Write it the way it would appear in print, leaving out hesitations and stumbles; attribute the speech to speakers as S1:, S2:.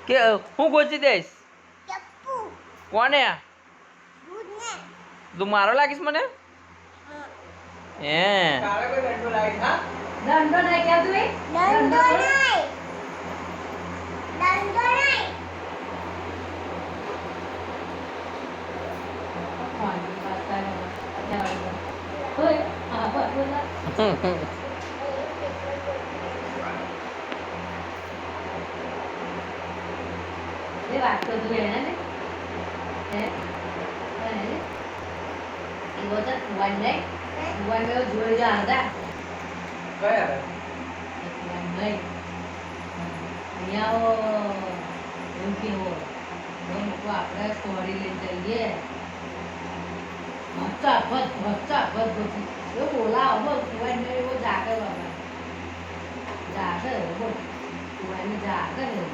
S1: કે હું ગોચી દઈશ
S2: ચપ્પુ
S1: કોને
S2: દૂધને
S1: તું મારો લાગીશ મને હે
S3: દંડો નહીં કે તું
S2: દંડો નહીં દંડો નહીં
S3: વાત તો તું એને ને હે એ બોલતા વન નહીં વન મેં જોઈ જા હતા વન નહીં અહીંયા એમ કે હો એમ કો આપણે સોરી લઈ જઈએ ભચ્ચા ભચ્ચા બધી એ બોલા બોલ વન મેં એવો જાગે બાબા જાગે બોલ વન જાગે ને